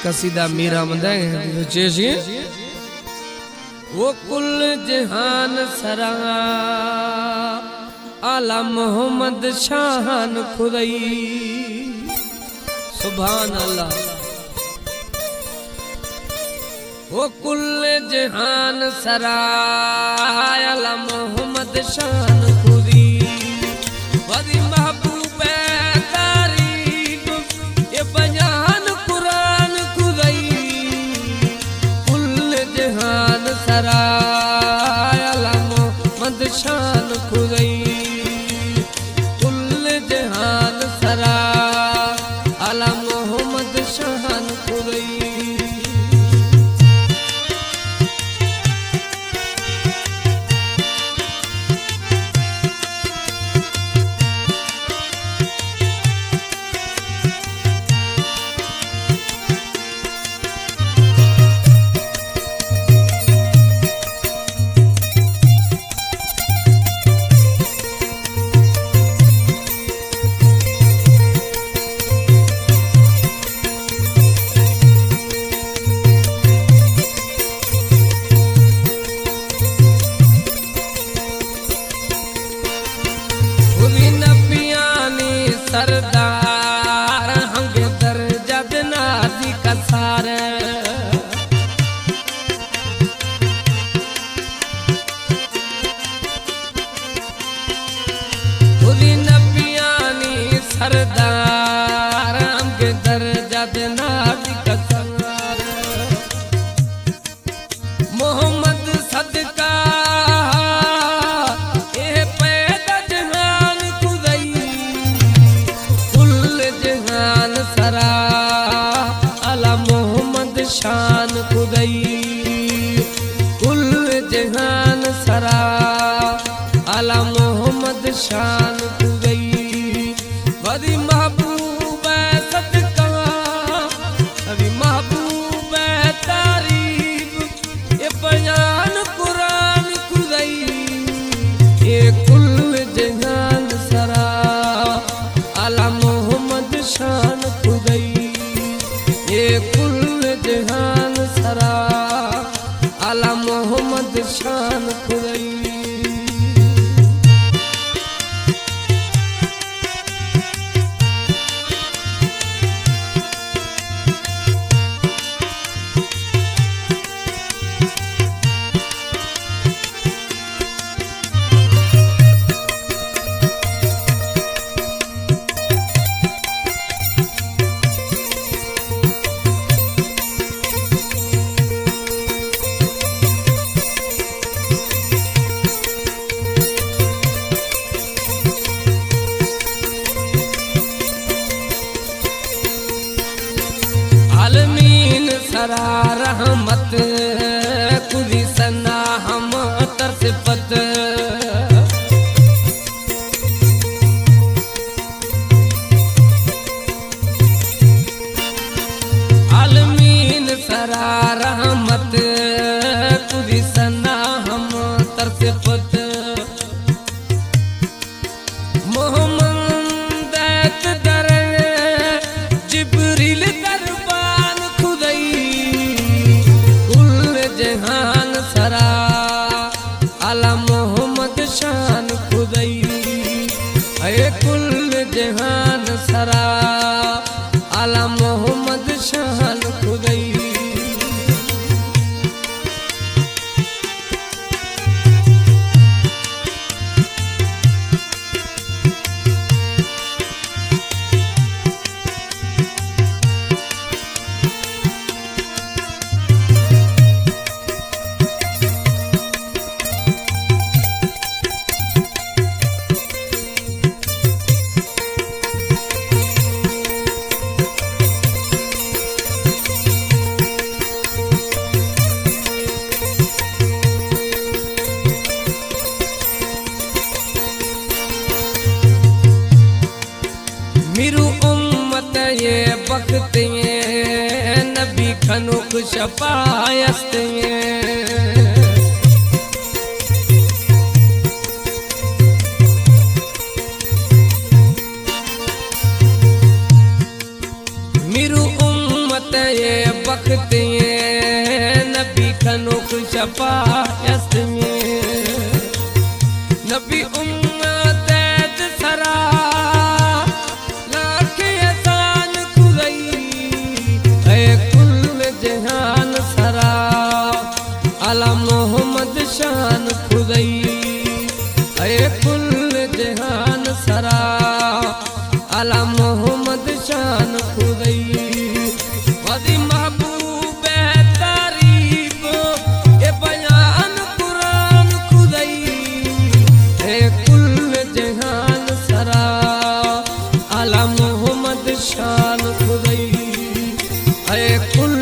कसीदा मीरा मंदा चेसी वो कुल जहान सरा आला मोहम्मद शान खुदाई सुभान अल्लाह। वो कुल जहान सरा आला मोहम्मद शान खुदी वदी महबूब तारीफ ये बयान कुरान खुदाई कुल जहान सरा आला मोहम्मद शान खुदाई कुल जहान सरा आला मोहम्मद शान खुदाई। सरदार हंगे दर्जा नाजी कसार खुदी नबियानी सरदार हंगे दर्जा नाजी कसार मोहम्मद सदका शान खुदाई कुल जहान सरा आला मोहम्मद शान खुदाई वदी महबूब सदका वदी महबूब तारीफ ये बयान कुरान खुदाई ये कुल जहान सरा आला मोहम्मद शान खुदाई ये कुल जहान सरा आला मोहम्मद शान खुदाई। सरा रहमत खुदी सना हम तरसफत आलमीन सरा रहमत खुदी सना हम तरसफत मोहम्मद दर जिब्रील जहान सरा आला मोहम्मद शान खुदाई अये कुल जहान सरा आला मोहम्मद शान खुदाई। मिरु उम्मत ये वक्त ये नबी खनुक शफायत ये मिरु उम्मत ये वक्त नबी खनुक शफायत में नबी उम्मत सरा लाख एहसान खुदाई है कुल जहान सरा आला मोहम्मद शान खुदाई है कुल जहान सरा आला मोहम्मद शान खुदाई वदी महबूब तारीफ ए बयान कुरान खुदाई है कुल जहान सरा आला मोहम्मद शान खुदाई है कुल